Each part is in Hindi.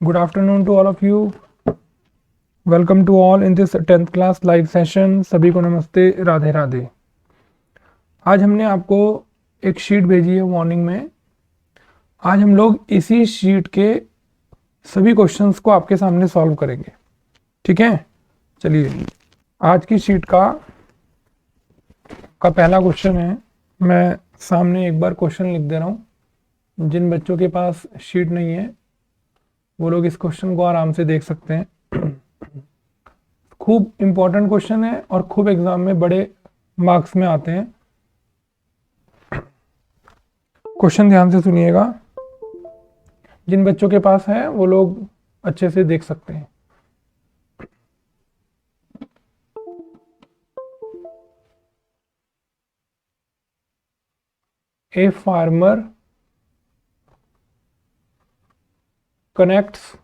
Good afternoon to all of you. Welcome to all in this 10th class live session. सभी को नमस्ते, राधे राधे। आज हमने आपको एक शीट भेजी है मॉर्निंग में। आज हम लोग इसी शीट के सभी क्वेश्चंस को आपके सामने सॉल्व करेंगे, ठीक है। चलिए, आज की शीट का पहला क्वेश्चन है। मैं सामने एक बार क्वेश्चन लिख दे रहा हूँ। जिन बच्चों के पास शीट नहीं है वो लोग इस क्वेश्चन को आराम से देख सकते हैं। खूब इंपॉर्टेंट क्वेश्चन है और खूब एग्जाम में बड़े मार्क्स में आते हैं। क्वेश्चन ध्यान से सुनिएगा। जिन बच्चों के पास है वो लोग अच्छे से देख सकते हैं। A farmer connects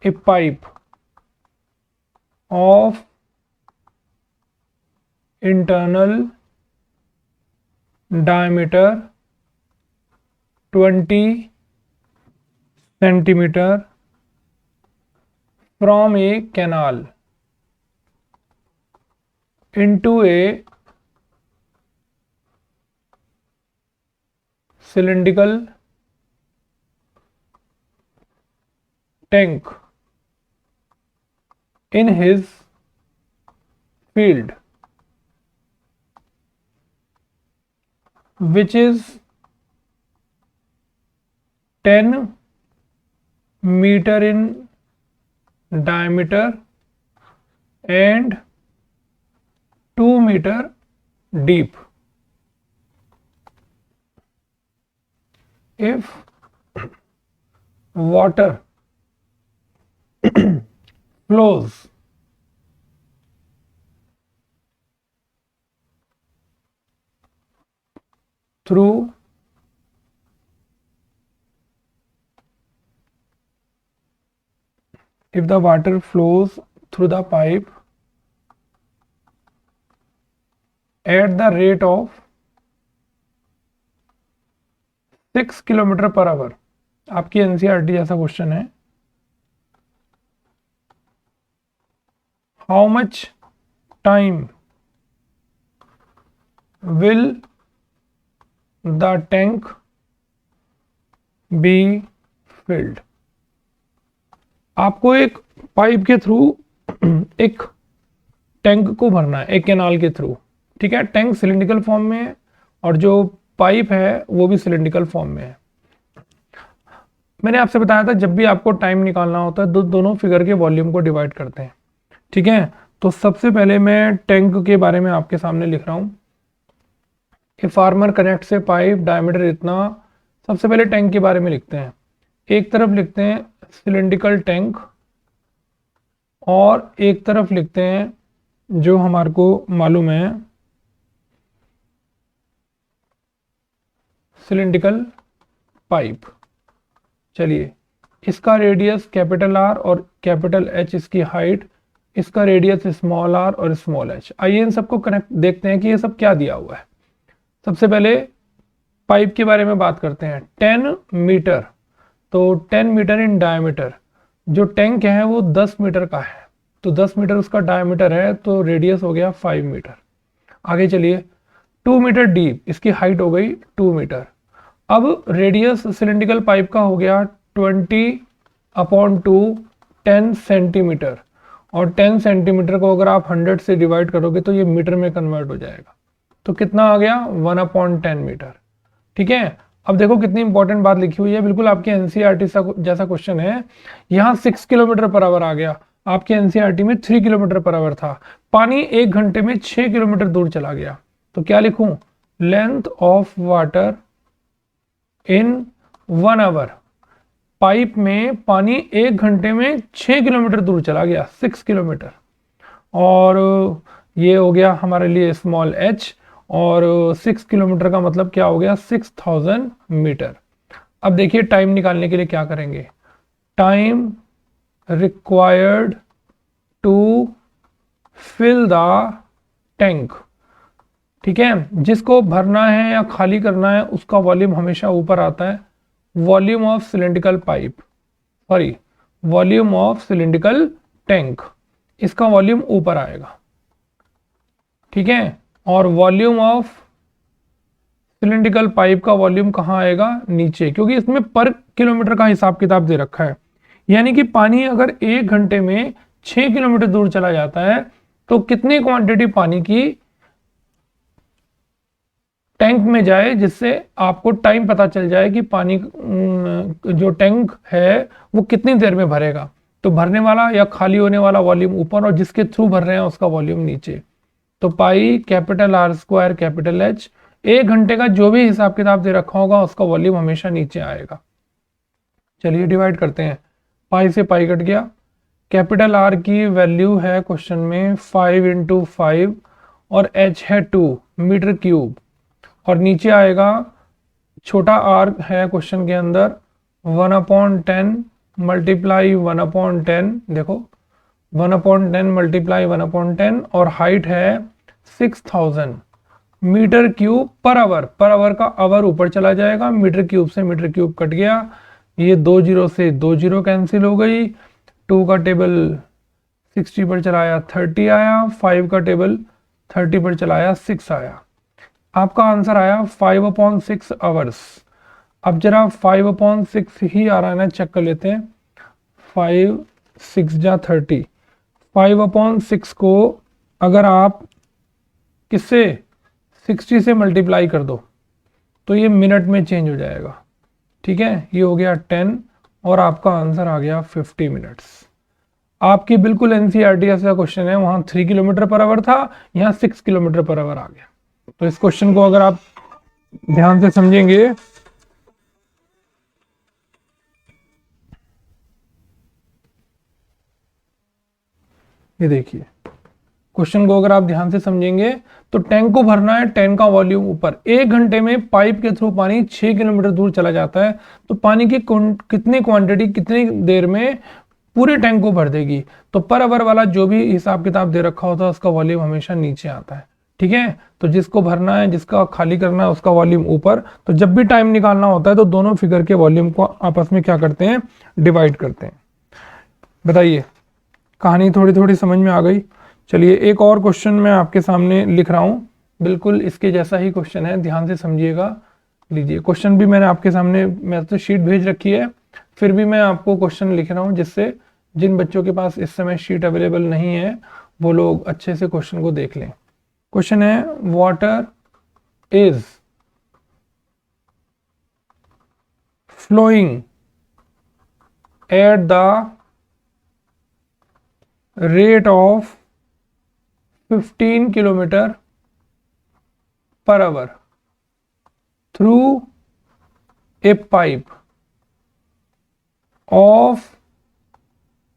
a pipe of internal diameter 20 centimeter from a canal into a cylindrical tank in his field, which is 10 meter in diameter and 2 meter deep. If water flows through the pipe at the rate of 6 kilometre per our. आपकी एनसीईआरटी जैसा क्वेश्चन है। How much time will the tank be filled. आपको एक पाइप के थ्रू एक टैंक को भरना है, एक कैनाल के थ्रू, ठीक है। टैंक सिलिंड्रिकल फॉर्म में है और जो पाइप है वो भी सिलिंड्रिकल फॉर्म में है। मैंने आपसे बताया था जब भी आपको टाइम निकालना होता है दोनों फिगर के वॉल्यूम को डिवाइड करते हैं, ठीक है। तो सबसे पहले मैं टैंक के बारे में आपके सामने लिख रहा हूं। ए फार्मर कनेक्ट से पाइप डायमीटर इतना। सबसे पहले टैंक के बारे में लिखते हैं। एक तरफ लिखते हैं सिलिंड्रिकल टैंक और एक तरफ लिखते हैं जो हमारे को मालूम है सिलिंड्रिकल पाइप। चलिए, इसका रेडियस कैपिटल आर और कैपिटल एच इसकी हाइट, इसका रेडियस स्मॉल आर और स्मॉल एच। आइए इन सबको कनेक्ट देखते हैं कि ये सब क्या दिया हुआ है। सबसे पहले पाइप के बारे में बात करते हैं। 10 मीटर, तो 10 मीटर इन डायमीटर। जो टैंक है वो 10 मीटर का है, तो 10 मीटर उसका डायमीटर है, तो रेडियस हो गया 5 मीटर। आगे चलिए, 2 मीटर डीप, इसकी हाइट हो गई 2 मीटर। अब रेडियस सिलिंड्रिकल पाइप का हो गया 20/2 10 सेंटीमीटर, और 10 सेंटीमीटर को अगर आप 100 से डिवाइड करोगे तो ये मीटर में कन्वर्ट हो जाएगा। तो कितना आ गया 1/10 मीटर, ठीक है। अब देखो कितनी इंपॉर्टेंट बात लिखी हुई है, बिल्कुल आपके एनसीईआरटी जैसा क्वेश्चन है। यहाँ 6 किलोमीटर पर आवर आ गया, आपके एनसीईआरटी में 3 किलोमीटर पर आवर था। पानी 1 घंटे में 6 किलोमीटर दूर चला गया, तो क्या लिखूं? Length of water in 1 hour. Pipe में पानी 1 घंटे में 6 किलोमीटर दूर चला गया, 6 किलोमीटर। और ये हो गया हमारे लिए स्मॉल एच, और 6 किलोमीटर का मतलब क्या हो गया? 6000 मीटर। अब देखिए टाइम निकालने के लिए क्या करेंगे। Time required to fill the tank, ठीक है। जिसको भरना है या खाली करना है उसका वॉल्यूम हमेशा ऊपर आता है, volume of cylindrical pipe, sorry volume of cylindrical tank, इसका वॉल्यूम ऊपर आएगा, ठीक है, और वॉल्यूम ऑफ सिलेंड्रिकल पाइप का वॉल्यूम कहाँ आएगा, नीचे, क्योंकि इसमें पर किलोमीटर का हिसाब किताब दे रखा है। यानी कि पानी अगर 1 घंटे में 6 किलोमीटर दूर चला जाता है तो कितनी क्वांटिटी पानी की टैंक में जाए, जिससे आपको टाइम पता चल जाए कि पानी जो टैंक है वो कितनी देर में भरेगा। तो भरने वाला या खाली होने वाला वॉल्यूम ऊपर और जिसके थ्रू भर रहे हैं उसका वॉल्यूम नीचे। तो pi capital R square capital H, 1 घंटे का जो भी हिसाब किताब दे रखा होगा उसका वॉल्यूम हमेशा नीचे आएगा। चलिए डिवाइड करते हैं, पाई से पाई कट गया। कैपिटल R की वैल्यू है क्वेश्चन में 5 × 5 और H है 2 मीटर क्यूब, और नीचे आएगा छोटा r है क्वेश्चन के अंदर 1/10 मल्टीप्लाई 1/10, देखो 1/10 मल्टीप्लाई 1/10, और हाइट है 6000 metre cube per hour. Per hour का आवर ऊपर चला जाएगा, मीटर क्यूब से मीटर क्यूब कट गया, ये 2 0 से 2 0 कैंसिल हो गई, 2 का टेबल 60 पर चलाया 30 आया, 5 का टेबल 30 पर चलाया 6 आया। आपका आंसर आया 5/6 आवर्स। अब जरा 5/6 ही आ रहा है ना, चेक कर लेते हैं। 5 6 जा 30, 5/6 को अगर आप किससे 60 से मल्टीप्लाई कर दो तो ये मिनट में चेंज हो जाएगा, ठीक है, ये हो गया 10 और आपका आंसर आ गया 50 मिनट्स। आपकी बिल्कुल एनसीईआरटी ऐसा क्वेश्चन है, वहां 3 किलोमीटर पर आवर था, यहाँ 6 किलोमीटर पर आवर आ गया। तो इस क्वेश्चन को अगर आप ध्यान से समझेंगे, ये देखिए क्वेश्चन को अगर आप ध्यान से समझेंगे तो टैंक को भरना है, टैंक का वॉल्यूम ऊपर, 1 घंटे में पाइप के थ्रू पानी 6 किलोमीटर दूर चला जाता है, तो पानी की कितनी क्वांटिटी कितनी देर में पूरे टैंक को भर देगी। तो पर आवर वाला जो भी हिसाब किताब दे रखा होता है उसका वॉल्यूम हमेशा नीचे आता है, ठीक है। तो जिसको भरना है, जिसका खाली करना है, उसका वॉल्यूम ऊपर। तो जब भी टाइम निकालना होता है तो दोनों फिगर के वॉल्यूम को आपस में क्या करते हैं, डिवाइड करते हैं। बताइए, कहानी थोड़ी थोड़ी समझ में आ गई। चलिए एक और क्वेश्चन मैं आपके सामने लिख रहा हूँ, बिल्कुल इसके जैसा ही क्वेश्चन है, ध्यान से समझिएगा। लीजिए क्वेश्चन भी मैंने आपके सामने, मैं तो शीट भेज रखी है, फिर भी मैं आपको क्वेश्चन लिख रहा हूँ, जिससे जिन बच्चों के पास इस समय शीट अवेलेबल नहीं है वो लोग अच्छे से क्वेश्चन को देख लें। क्वेश्चन है, water is flowing at the rate of 15 kilometre per hour through a pipe of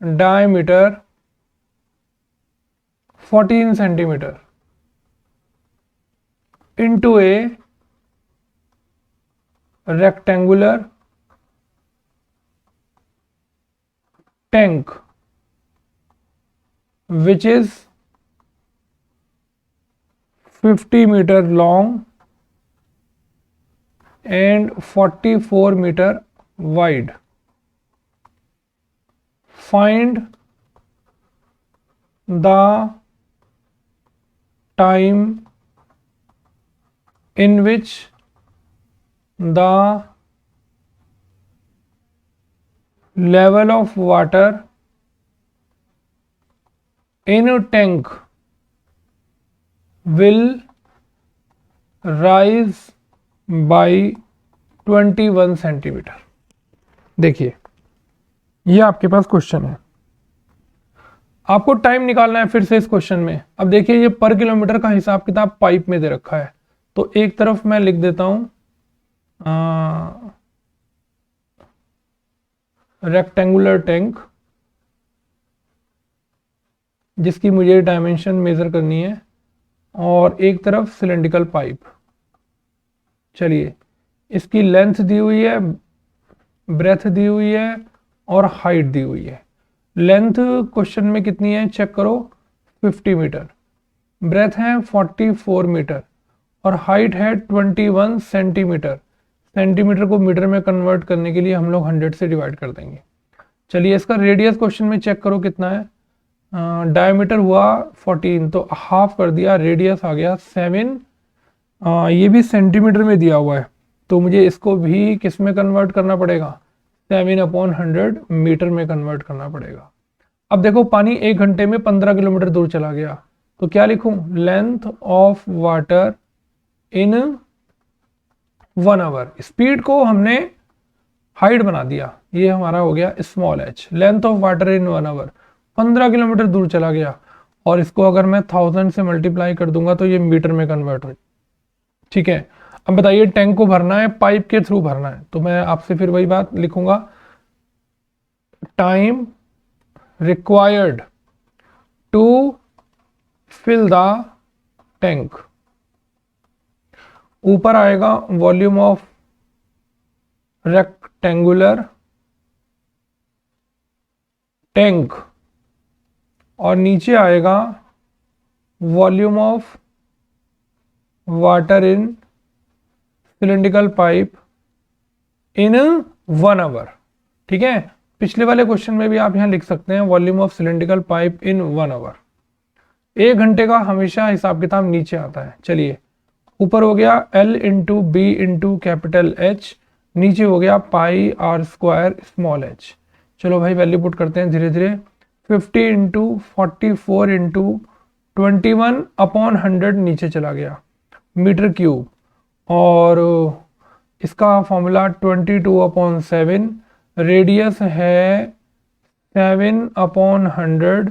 diameter 14 centimeter into a rectangular tank which is 50 meter long and 44 meter wide. Find the time in which the level of water in a tank will rise by 21 centimetre. देखिए ये आपके पास क्वेश्चन है, आपको टाइम निकालना है फिर से इस क्वेश्चन में। अब देखिए ये पर किलोमीटर का हिसाब किताब पाइप में दे रखा है, तो एक तरफ मैं लिख देता हूं रेक्टेंगुलर टैंक, जिसकी मुझे डायमेंशन मेजर करनी है, और एक तरफ सिलेंड्रिकल पाइप। चलिए इसकी लेंथ दी हुई है, ब्रेथ दी हुई है और हाइट दी हुई है। लेंथ क्वेश्चन में कितनी है चेक करो, 50 मीटर, ब्रेथ है 44 मीटर और हाइट है 21 सेंटीमीटर। सेंटीमीटर को मीटर में कन्वर्ट करने के लिए हम लोग 100 से डिवाइड कर देंगे। चलिए इसका रेडियस क्वेश्चन में चेक करो कितना है। डायमीटर हुआ 14 तो हाफ कर दिया, रेडियस आ गया 7। ये भी सेंटीमीटर में दिया हुआ है तो मुझे इसको भी किस में कन्वर्ट करना पड़ेगा, 7/100 मीटर में कन्वर्ट करना पड़ेगा। अब देखो पानी 1 घंटे में 15 किलोमीटर दूर चला गया तो क्या लिखूं, length of water in 1 hour. Speed को हमने हाइट बना दिया, ये हमारा हो गया small h। Length of water in 1 hour 15 kilometre दूर चला गया और इसको अगर मैं 1000 से मल्टीप्लाई कर दूंगा तो ये मीटर में कन्वर्ट हो। ठीक है, अब बताइए टैंक को भरना है, पाइप के थ्रू भरना है, तो मैं आपसे फिर वही बात लिखूंगा, time required to fill the tank. ऊपर आएगा वॉल्यूम ऑफ रेक्टेंगुलर टैंक और नीचे आएगा volume of water in cylindrical pipe in 1 hour. ठीक है, पिछले वाले क्वेश्चन में भी आप यहां लिख सकते हैं volume of cylindrical pipe in 1 hour. 1 घंटे का हमेशा हिसाब किताब नीचे आता है। चलिए ऊपर हो गया L into B into capital H, नीचे हो गया pi r square small h। चलो भाई वैल्यू पुट करते हैं धीरे धीरे। 50 इंटू 44 इंटू 21/100 नीचे चला गया मीटर क्यूब और इसका फॉर्मूला 22/7, रेडियस है 7/100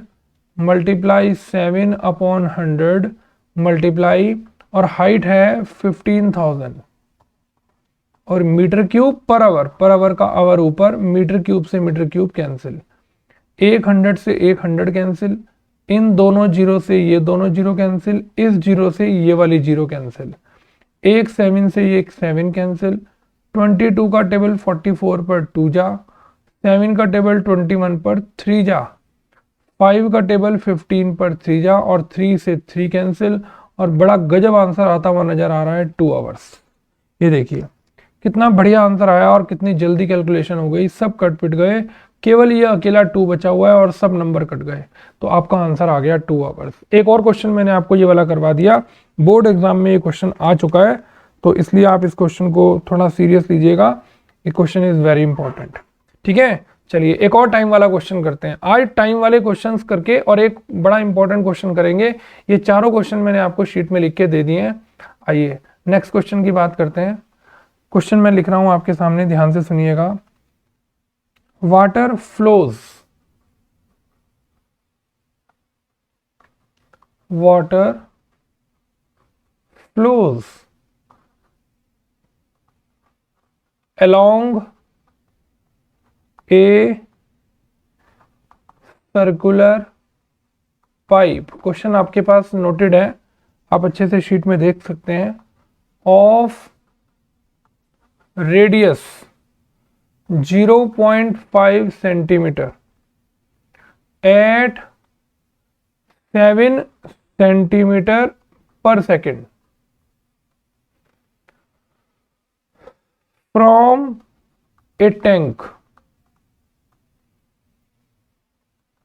मल्टीप्लाई 7/100 मल्टीप्लाई और हाइट है 15,000 और मीटर क्यूब पर आवर का आवर ऊपर, मीटर क्यूब से मीटर क्यूब कैंसिल, 100 से 100 कैंसिल, इन दोनों जीरो से ये दोनों जीरो कैंसिल, इस जीरो से ये वाली जीरो कैंसिल, 1 7 से ये 7 कैंसिल, 22 का टेबल 44 पर 2 जा, 7 का टेबल 21 पर 3 जा, 5 का टेबल 15 पर 3 जा और 3 से 3 कैंसिल और बड़ा गजब आंसर आता हुआ नजर आ रहा है 2 आवर्स। ये देखिए कितना बढ़िया आंसर आया और कितनी जल्दी कैलकुलेशन हो गई, सब कट पिट गए, केवल ये अकेला 2 बचा हुआ है और सब नंबर कट गए, तो आपका आंसर आ गया 2 आवर्स। एक और क्वेश्चन मैंने आपको ये वाला करवा दिया, बोर्ड एग्जाम में ये क्वेश्चन आ चुका है तो इसलिए आप इस क्वेश्चन को थोड़ा सीरियस लीजिएगा, ये क्वेश्चन इज वेरी इंपॉर्टेंट। ठीक है, चलिए एक और टाइम वाला क्वेश्चन करते हैं। आज टाइम वाले क्वेश्चंस करके और एक बड़ा इंपॉर्टेंट क्वेश्चन करेंगे। ये चारों क्वेश्चन मैंने आपको शीट में लिख के दे दिए हैं। आइए नेक्स्ट क्वेश्चन की बात करते हैं। क्वेश्चन मैं लिख रहा हूं आपके सामने, ध्यान से सुनिएगा। Water flows along a circular pipe। Question आपके पास नोटेड है, आप अच्छे से शीट में देख सकते हैं। Of radius 0.5 centimetre at 7 centimetre per second from a tank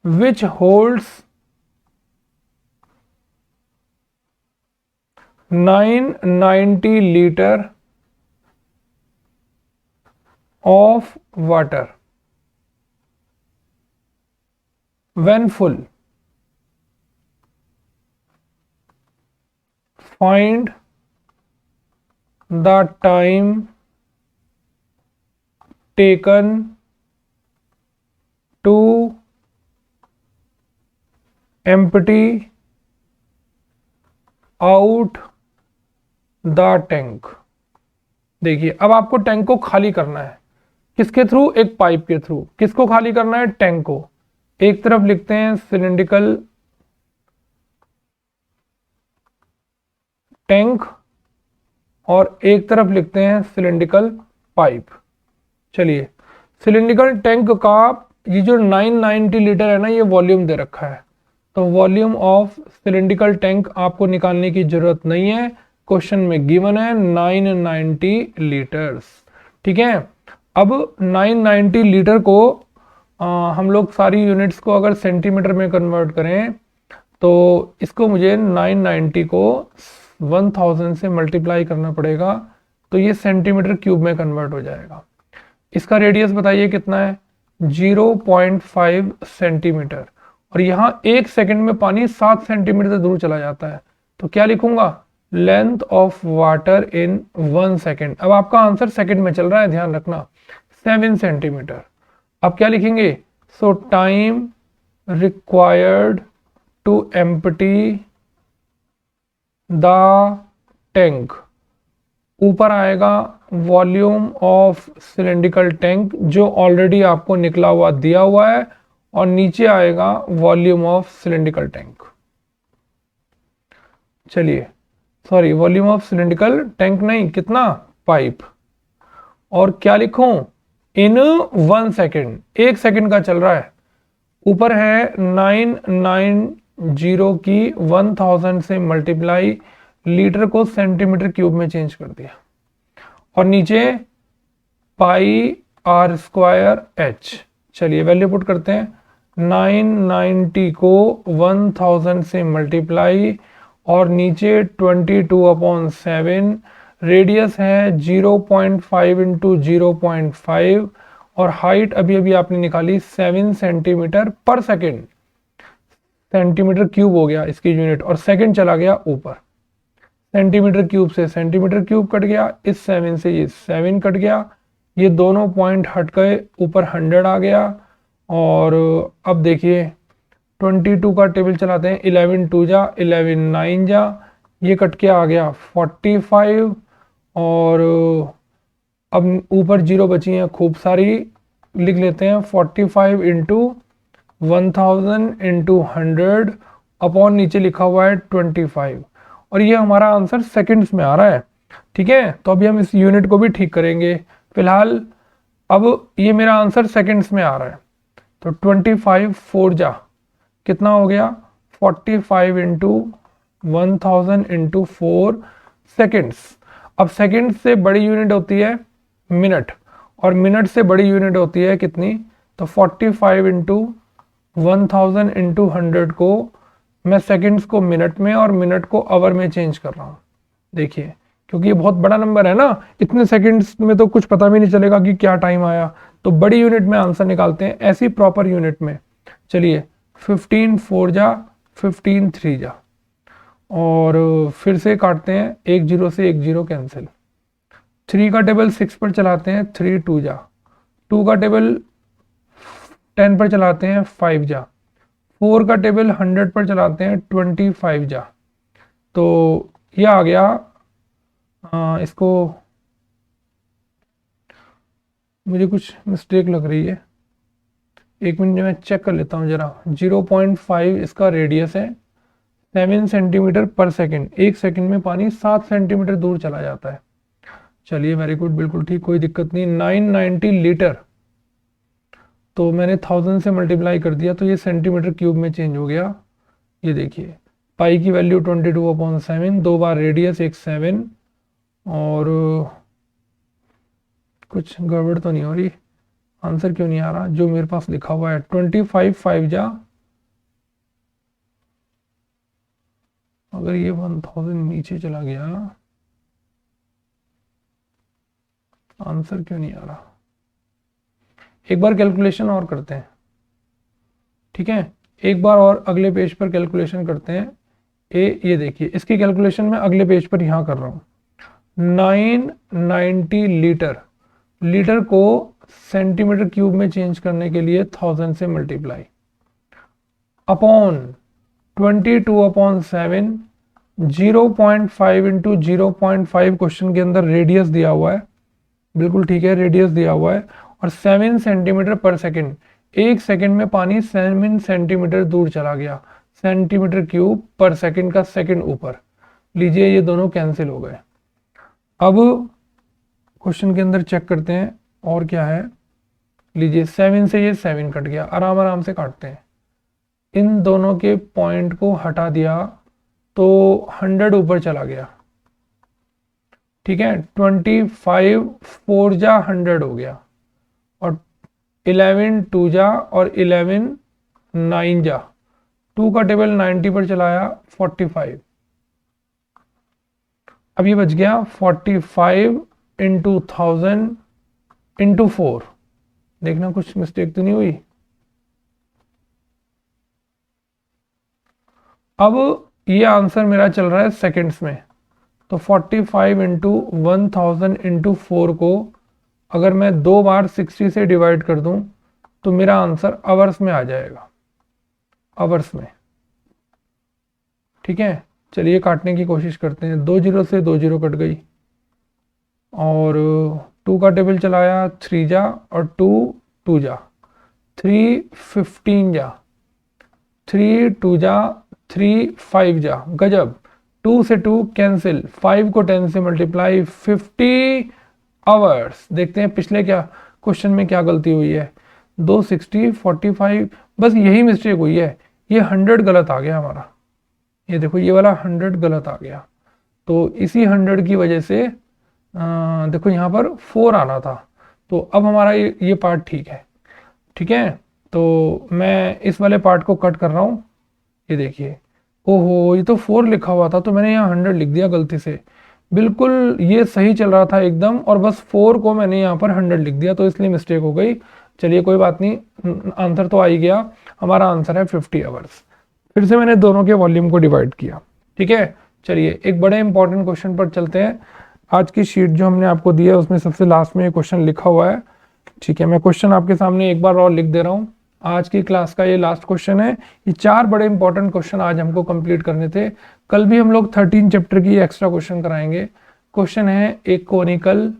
which holds 990 liter of water when full, find the time taken to empty out the tank। देखिए अब आपको टैंक को खाली करना है, किसके थ्रू, एक पाइप के थ्रू। किसको खाली करना है, टैंक को। एक तरफ लिखते हैं सिलिंड्रिकल टैंक और एक तरफ लिखते हैं सिलिंड्रिकल पाइप। चलिए सिलिंड्रिकल टैंक का ये जो 990 लीटर है ना, ये वॉल्यूम दे रखा है, तो वॉल्यूम ऑफ सिलिंड्रिकल टैंक आपको निकालने की जरूरत नहीं है, क्वेश्चन में गिवन है 990 लीटर्स। ठीक है। अब 990 लीटर को हम लोग सारी यूनिट्स को अगर सेंटीमीटर में कन्वर्ट करें तो इसको मुझे 990 को 1000 से मल्टीप्लाई करना पड़ेगा, तो ये सेंटीमीटर क्यूब में कन्वर्ट हो जाएगा। इसका रेडियस बताइए कितना है, 0.5 सेंटीमीटर, और यहाँ 1 सेकंड में पानी 7 सेंटीमीटर दूर चला जाता है, तो क्या लिखूंगा, length of water in 1 second. अब आपका आंसर सेकंड में चल रहा है, ध्यान रखना, 7 सेंटीमीटर। अब क्या लिखेंगे, so time required to empty the tank, ऊपर आएगा वॉल्यूम ऑफ सिलेंड्रिकल टैंक जो ऑलरेडी आपको निकला हुआ दिया हुआ है, और नीचे आएगा वॉल्यूम ऑफ सिलेंड्रिकल टैंक, चलिए sorry volume of cylindrical tank नहीं, कितना, पाइप। और क्या लिखूं, इन 1 सेकेंड, 1 सेकेंड का चल रहा है, ऊपर है 990 की 1000 से मल्टीप्लाई, लीटर को सेंटीमीटर क्यूब में चेंज कर दिया, और नीचे पाई आर स्क्वायर एच। चलिए वैल्यू पुट करते हैं, 990 को 1000 से मल्टीप्लाई, और नीचे 22/7, रेडियस है 0.5 इंटू 0.5, और हाइट अभी अभी आपने निकाली 7 centimetre per second, centimetre cube हो गया इसकी यूनिट, और सेकेंड चला गया ऊपर, सेंटीमीटर क्यूब से सेंटीमीटर क्यूब कट गया, इस 7 से ये 7 कट गया, ये दोनों पॉइंट हट गए, ऊपर 100 आ गया। और अब देखिए 22 का टेबल चलाते हैं, 11 2 जा 11 9 जा, ये कट के आ गया 45, और अब ऊपर जीरो बची हैं खूब सारी, लिख लेते हैं 45 इंटू 1000 इंटू 100 अपॉन नीचे लिखा हुआ है 25, और ये हमारा आंसर सेकंड्स में आ रहा है। ठीक है, तो अभी हम इस यूनिट को भी ठीक करेंगे, फिलहाल अब ये मेरा आंसर सेकंड्स में आ रहा है, तो 25 4 जा कितना हो गया, 45 इंटू 1000 इंटू 4 सेकेंड्स। अब सेकेंड से बड़ी यूनिट होती है मिनट, और मिनट से बड़ी यूनिट होती है कितनी, तो 45 इंटू 1000 इंटू 100 को मैं सेकेंड्स को मिनट में और मिनट को आवर में चेंज कर रहा हूँ। देखिए क्योंकि ये बहुत बड़ा नंबर है ना, इतने सेकेंड्स में तो कुछ पता भी नहीं चलेगा कि क्या टाइम आया, तो बड़ी यूनिट में आंसर निकालते हैं, ऐसी प्रॉपर यूनिट में। चलिए 15 4 जा 15 3 जा, और फिर से काटते हैं, 1 0 से 1 0 कैंसिल, 3 का टेबल 6 पर चलाते हैं, 3 2 जा, 2 का टेबल 10 पर चलाते हैं, 5 जा, 4 का टेबल 100 पर चलाते हैं, 25 जा, तो यह आ गया। इसको मुझे कुछ मिस्टेक लग रही है, एक मिनट में चेक कर लेता हूँ जरा। 0.5 इसका रेडियस है, 7 सेंटीमीटर पर सेकंड, 1 सेकंड में पानी 7 सेंटीमीटर दूर चला जाता है। चलिए वेरी गुड, बिल्कुल ठीक, कोई दिक्कत नहीं। 990 लीटर, तो मैंने 1000 से मल्टीप्लाई कर दिया, तो ये सेंटीमीटर क्यूब में चेंज हो गया। ये देखिए पाई की वैल्यू 22/7, 2 बार रेडियस 1 7, और कुछ गड़बड़ तो नहीं हो रही, आंसर क्यों नहीं आ रहा जो मेरे पास लिखा हुआ है। 25 5 जा, अगर ये 1000 नीचे चला गया, आंसर क्यों नहीं आ रहा, एक बार कैलकुलेशन और करते हैं। ठीक है, एक बार और अगले पेज पर कैलकुलेशन करते हैं। ये देखिए इसकी कैलकुलेशन मैं अगले पेज पर यहाँ कर रहा हूँ। 990 लीटर, लीटर को सेंटीमीटर क्यूब में चेंज करने के लिए 1000 से मल्टीप्लाई अपॉन 22/7, 0.5 इंटू 0.5 क्वेश्चन के अंदर रेडियस दिया हुआ है, बिल्कुल ठीक है, रेडियस दिया हुआ है, और 7 सेंटीमीटर पर सेकंड, 1 सेकंड में पानी 7 सेंटीमीटर दूर चला गया, सेंटीमीटर क्यूब पर सेकंड का सेकंड ऊपर, लीजिए ये दोनों कैंसिल हो गए। अब क्वेश्चन के अंदर चेक करते हैं और क्या है, लीजिए 7 से ये 7 कट गया, आराम आराम से काटते हैं, इन दोनों के पॉइंट को हटा दिया तो 100 ऊपर चला गया, ठीक है, 25 4 जा 100 हो गया, और 11 2 जा और 11 9 जा, 2 का टेबल 90 पर चलाया 45। अब ये बच गया 45 इंटू 1000 इंटू 4। देखना कुछ मिस्टेक तो नहीं हुई। अब ये आंसर मेरा चल रहा है सेकंड्स में, तो 45 इंटू 1000 इंटू 4 को अगर मैं 2 बार 60 से डिवाइड कर दूं तो मेरा आंसर आवर्स में आ जाएगा, आवर्स में। ठीक है, चलिए काटने की कोशिश करते हैं। 2 जीरो से 2 जीरो कट गई, और 2 का टेबल चलाया 3 जा और 2 2 जा, 3 15 जा, 3 2 जा 3 5 जा, गजब। 2 से 2 कैंसिल, 5 को 10 से मल्टीप्लाई, 50 आवर्स। देखते हैं पिछले क्या क्वेश्चन में क्या गलती हुई है। 260 45, बस यही मिस्टेक हुई है, ये 100 गलत आ गया हमारा। ये देखो ये वाला 100 गलत आ गया, तो इसी 100 की वजह से देखो यहाँ पर 4 आना था, तो अब हमारा ये पार्ट ठीक है। ठीक है, तो मैं इस वाले पार्ट को कट कर रहा हूँ। ये देखिए, ओहो ये तो 4 लिखा हुआ था, तो मैंने यहाँ 100 लिख दिया गलती से। बिल्कुल ये सही चल रहा था एकदम, और बस 4 को मैंने यहाँ पर 100 लिख दिया, तो इसलिए मिस्टेक हो गई। चलिए कोई बात नहीं, आंसर तो आ ही गया। हमारा आंसर है 50 आवर्स। फिर से मैंने दोनों के वॉल्यूम को डिवाइड किया। ठीक है, चलिए एक बड़े इंपॉर्टेंट क्वेश्चन पर चलते हैं। आज की शीट जो हमने आपको दी है उसमें सबसे लास्ट में ये क्वेश्चन लिखा हुआ है। ठीक है, मैं क्वेश्चन आपके सामने एक बार और लिख दे रहा हूँ। आज की क्लास का ये लास्ट क्वेश्चन है। ये 4 बड़े इंपॉर्टेंट क्वेश्चन आज हमको कंप्लीट करने थे। कल भी हम लोग 13 चैप्टर की एक्स्ट्रा क्वेश्चन कराएंगे। क्वेश्चन है, एक conical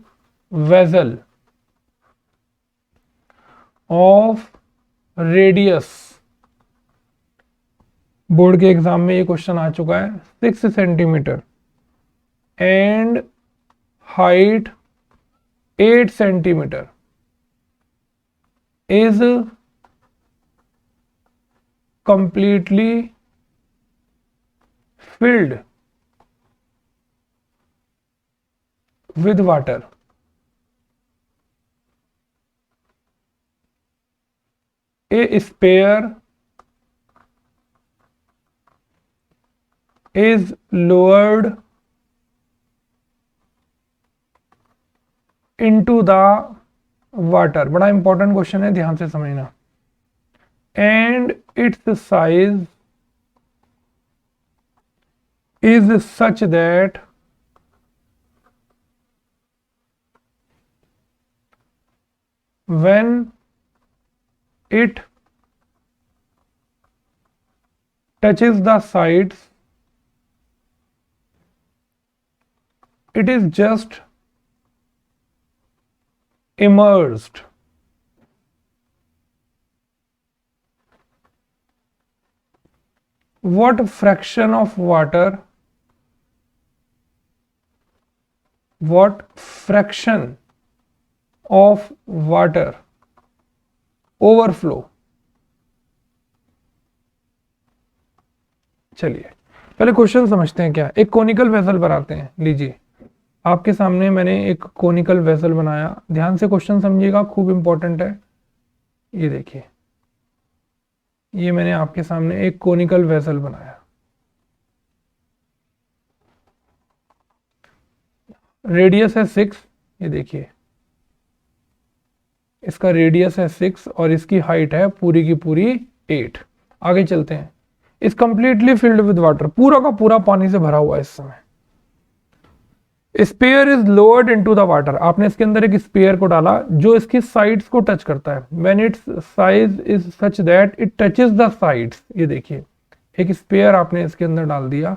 vessel of radius, board के एग्जाम में ये क्वेश्चन आ चुका है, 6 centimetre and height 8 centimetre is completely filled with water. A sphere is lowered into the water. बड़ा इंपॉर्टेंट क्वेश्चन है, ध्यान से समझना। And it's size is such that when it touches the sides it is just immersed. What fraction of water, what fraction of water overflow? चलिए पहले क्वेश्चन समझते हैं क्या। एक कोनिकल वेसल बनाते हैं। लीजिए आपके सामने मैंने एक कोनिकल वेसल बनाया, ध्यान से क्वेश्चन समझिएगा, खूब इंपॉर्टेंट है। ये देखिए, ये मैंने आपके सामने एक कोनिकल वेसल बनाया, रेडियस है 6। ये देखिए इसका रेडियस है 6 और इसकी हाइट है पूरी की पूरी 8। आगे चलते हैं। इस कंप्लीटली फिल्ड विद वाटर, पूरा का पूरा पानी से भरा हुआ है इस समय। Spare is lowered into the water, आपने इसके अंदर एक स्पेयर को डाला जो इसकी साइड्स को टच करता है। When it's size is such that it touches the sides. ये देखिए एक स्पेयर आपने इसके अंदर डाल दिया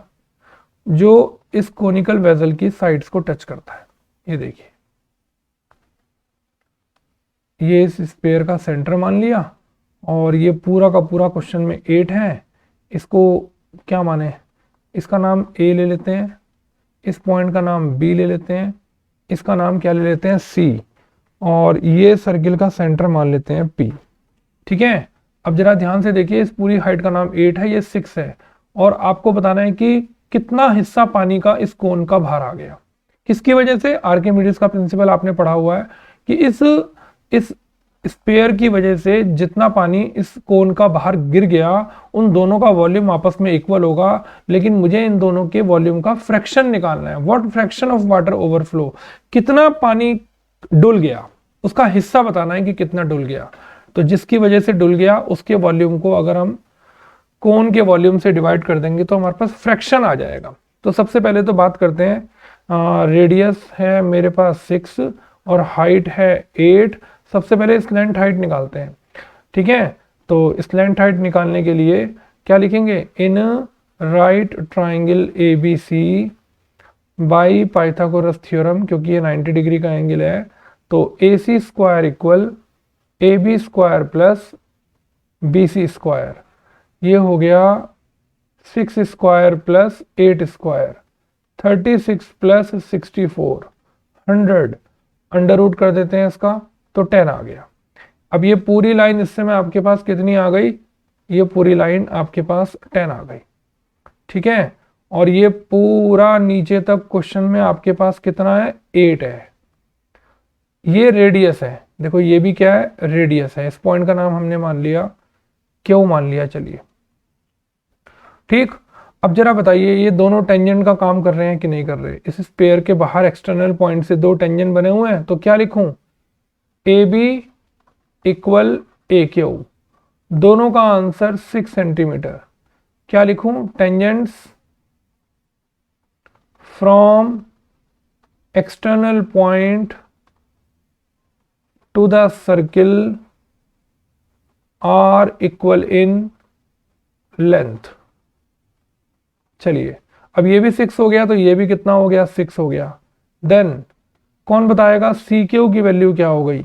जो इस कोनिकल वेसल की साइड्स को टच करता है। ये देखिए ये इस स्पेयर का सेंटर मान लिया, और ये पूरा का पूरा क्वेश्चन में 8 है। इसको क्या माने, इसका नाम A ले लेते हैं, इस पॉइंट का नाम B ले लेते हैं, इसका नाम क्या ले लेते हैं C, और ये सर्किल का सेंटर मान लेते हैं P। ठीक है, अब जरा ध्यान से देखिए, इस पूरी हाइट का नाम 8 है, ये 6 है, और आपको बताना है कि कितना हिस्सा पानी का इस कोन का बाहर आ गया। किसकी वजह से? आर्किमिडीज का प्रिंसिपल आपने पढ़ा हुआ है कि इस स्पेयर की वजह से जितना पानी इस कोन का बाहर गिर गया उन दोनों का वॉल्यूम आपस में इक्वल होगा, लेकिन मुझे इन दोनों के वॉल्यूम का फ्रैक्शन निकालना है। What fraction of water overflow, कितना पानी डुल गया, उसका हिस्सा बताना है कि कितना डुल गया। तो जिसकी वजह से डुल गया उसके वॉल्यूम को अगर हम कोन के वॉल्यूम से डिवाइड कर देंगे तो हमारे पास फ्रैक्शन आ जाएगा। तो सबसे पहले तो बात करते हैं, रेडियस है मेरे पास 6 और हाइट है 8। सबसे पहले स्लैंट हाइट निकालते हैं, ठीक है। तो स्लैंट हाइट निकालने के लिए क्या लिखेंगे? In right triangle A B C by Pythagoras theorem, क्योंकि ये 90 डिग्री का एंगल है, तो A C square equal A B square plus B C square, ये हो गया 6 square plus 8 square, 36 plus 64, 100, under root कर देते हैं इसका तो 10 आ गया। अब ये पूरी लाइन इस समय आपके पास कितनी आ गई? ये पूरी लाइन आपके पास 10 आ गई, ठीक है। और ये पूरा नीचे तक क्वेश्चन में आपके पास कितना है? 8 है। ये रेडियस है, देखो ये भी क्या है? रेडियस है। इस पॉइंट का नाम हमने मान लिया, क्यों मान लिया, चलिए ठीक। अब जरा बताइए ये दोनों टेंजेंट का काम कर रहे हैं कि नहीं कर रहे? इस स्पेयर के बाहर एक्सटर्नल पॉइंट से दो टेंजेंट बने हुए हैं, तो क्या लिखूं? A B equal A Q, दोनों का आंसर 6 सेंटीमीटर। क्या लिखूं? Tangents from external point to the circle are equal in length. चलिए अब ये भी 6 हो गया, तो ये भी कितना हो गया? 6 हो गया। देन कौन बताएगा सी क्यू की वैल्यू क्या हो गई?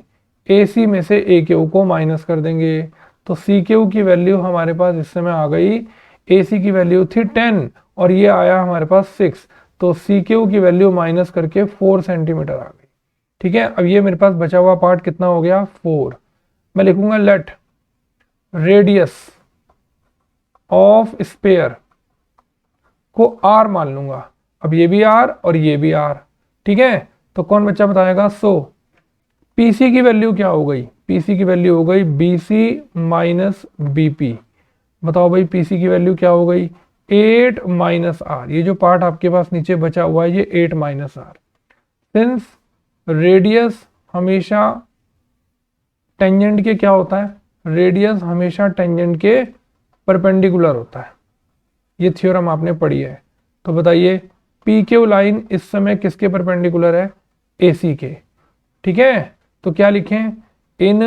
ए सी में से ए क्यू को माइनस कर देंगे, तो सी क्यू की वैल्यू हमारे पास इस समय आ गई, ए सी की वैल्यू थी 10 और ये आया हमारे पास 6, तो सी क्यू की वैल्यू माइनस करके 4 सेंटीमीटर आ गई, ठीक है। अब ये मेरे पास बचा हुआ पार्ट कितना हो गया? 4। मैं लिखूंगा लेट रेडियस ऑफ स्पेयर को आर मान लूंगा। अब ये भी आर और ये भी आर, ठीक है। तो कौन बच्चा बताएगा? सो पीसी की वैल्यू क्या हो गई? पीसी की वैल्यू हो गई बीसी माइनस बीपी। बताओ भाई पीसी की वैल्यू क्या हो गई? 8 माइनस आर। ये जो पार्ट आपके पास नीचे बचा हुआ है ये 8 माइनस आर। सिंस रेडियस हमेशा टेंजेंट के क्या होता है? रेडियस हमेशा टेंजेंट के परपेंडिकुलर होता है, ये थ्योरम आपने पढ़ी है। तो बताइए पी क्यू लाइन इस समय किसके परपेंडिकुलर है? एसी के, ठीक है। तो क्या लिखें? In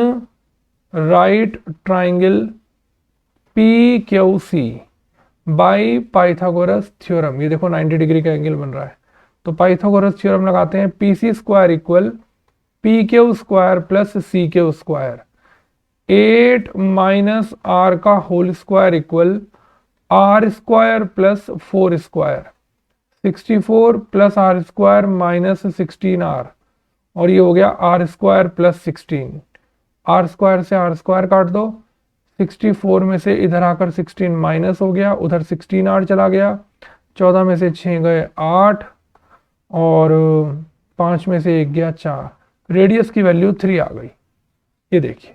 right triangle P Q C by Pythagoras theorem, ये देखो 90 डिग्री का एंगल बन रहा है, तो पाइथागोरस थ्योरम लगाते हैं। P C square equal P Q square plus C Q square, 8 minus R का whole square equal R square plus 4 square, 64 plus R square minus 16 R, और ये हो गया R square plus 16। R square से आर स्क्वायर काट दो, 64 में से इधर आकर 16 माइनस हो गया, उधर 16 आर चला गया, 14 में से 6 गए 8 और 5 में से 1 गया 4। रेडियस की वैल्यू 3 आ गई। ये देखिए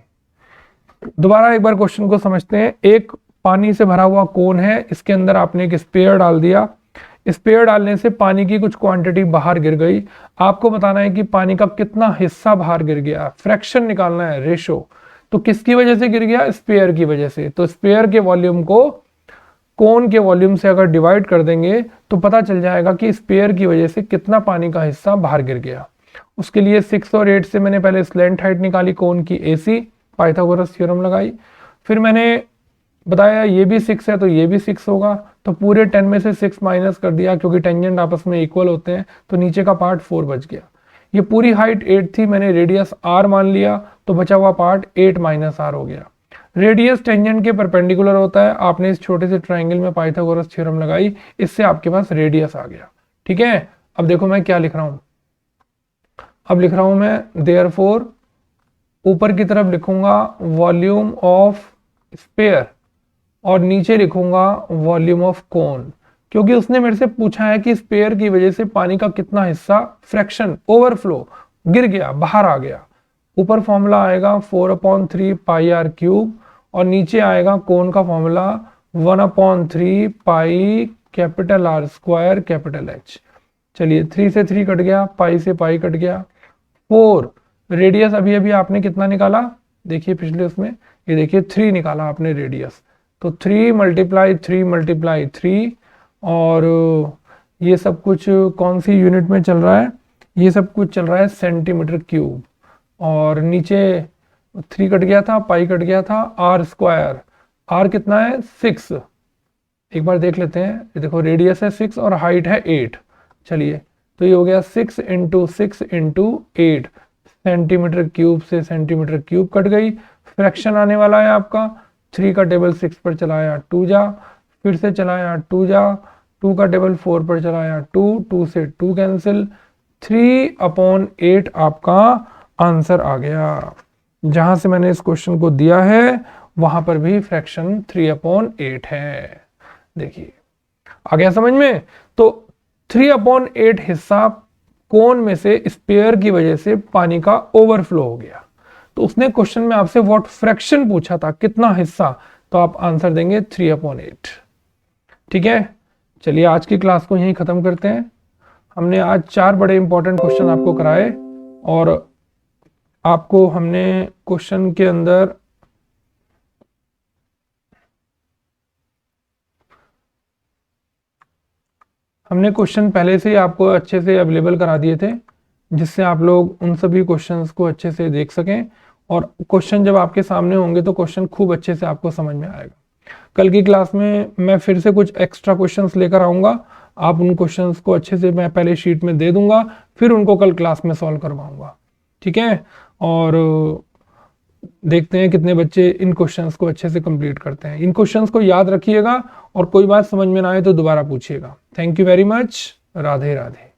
दोबारा एक बार क्वेश्चन को समझते हैं। एक पानी से भरा हुआ कोन है, इसके अंदर आपने एक स्पेयर डाल दिया, स्पेयर डालने से पानी की कुछ क्वांटिटी बाहर गिर गई। आपको बताना है कि पानी का कितना हिस्सा बाहर गिर गया, फ्रैक्शन निकालना है, रेशो। तो किसकी वजह से गिर गया? स्पेयर की वजह से। तो स्पेयर के वॉल्यूम को कोन के वॉल्यूम से अगर डिवाइड कर देंगे तो पता चल जाएगा कि स्पेयर की वजह से कितना पानी का हिस्सा बाहर गिर गया। उसके लिए 6 और 8 से मैंने पहले स्लैंट हाइट निकाली कोन की, एसी, पाइथागोरस थ्योरम लगाई। फिर मैंने बताया ये भी 6 है तो ये भी 6 होगा, तो पूरे 10 में से 6 माइनस कर दिया क्योंकि टेंजेंट आपस में इक्वल होते हैं, तो नीचे का पार्ट 4 बच गया। ये पूरी हाइट 8 थी, मैंने रेडियस r मान लिया, तो बचा हुआ पार्ट 8 माइनस आर हो गया। रेडियस टेंजेंट के परपेंडिकुलर होता है, आपने इस छोटे से ट्राइंगल में पाइथागोरस थ्योरम लगाई, इससे आपके पास रेडियस आ गया, ठीक है। अब देखो मैं क्या लिख रहा हूं, अब लिख रहा हूं मैं देयरफॉर, ऊपर की तरफ लिखूंगा वॉल्यूम ऑफ स्पेयर और नीचे लिखूंगा वॉल्यूम ऑफ कोन। क्योंकि उसने मेरे से पूछा है कि स्पेयर की वजह से पानी का कितना हिस्सा फ्रैक्शन ओवरफ्लो गिर गया, बाहर आ गया। ऊपर फॉर्मूला आएगा 4/3 पाई आर क्यूब और नीचे आएगा कोन का formula 1/3 pi capital R square capital H. चलिए 3 से 3 कट गया, पाई से पाई कट गया। 4 रेडियस अभी अभी आपने कितना निकाला, देखिए पिछले उसमें, ये देखिए 3 निकाला आपने रेडियस, तो 3 × 3 × 3 और ये सब कुछ कौन सी यूनिट में चल रहा है, ये सब कुछ चल रहा है सेंटीमीटर क्यूब। और नीचे 3 कट गया था, पाई कट गया था, आर स्क्वायर, आर कितना है 6, एक बार देख लेते हैं, ये देखो रेडियस है 6 और हाइट है 8। चलिए तो ये हो गया 6 × 6 × 8 सेंटीमीटर क्यूब से सेंटीमीटर क्यूब कट गई। फ्रैक्शन आने वाला है आपका 3 का टेबल 6 पर चलाया 2 जा, फिर से चलाया 2 जा, 2 का टेबल 4 पर चलाया 2, 2 से 2 कैंसिल, 3/8 आपका आंसर आ गया। जहां से मैंने इस क्वेश्चन को दिया है वहां पर भी फ्रैक्शन 3/8 है। देखिए आ गया समझ में। तो 3/8 हिस्सा कोन में से स्पेयर की वजह से पानी का ओवरफ्लो हो गया। तो उसने क्वेश्चन में आपसे व्हाट फ्रैक्शन पूछा था, कितना हिस्सा, तो आप आंसर देंगे 3/8। ठीक है, चलिए आज की क्लास को यहीं खत्म करते हैं। हमने आज 4 बड़े इंपॉर्टेंट क्वेश्चन आपको कराए और आपको हमने क्वेश्चन के अंदर क्वेश्चन पहले से ही आपको अच्छे से अवेलेबल करा दिए थे, जिससे आप लोग उन सभी क्वेश्चंस को अच्छे से देख सकें और क्वेश्चन जब आपके सामने होंगे तो क्वेश्चन खूब अच्छे से आपको समझ में आएगा। कल की क्लास में मैं फिर से कुछ एक्स्ट्रा क्वेश्चंस लेकर आऊँगा, आप उन क्वेश्चंस को अच्छे से मैं पहले शीट में दे दूंगा, फिर उनको कल क्लास में सॉल्व करवाऊंगा। ठीक है, और देखते हैं कितने बच्चे इन क्वेश्चंस को अच्छे से कंप्लीट करते हैं। इन क्वेश्चंस को याद रखिएगा और कोई बात समझ में ना आए तो दोबारा पूछिएगा। Thank you very much. Radhe Radhe.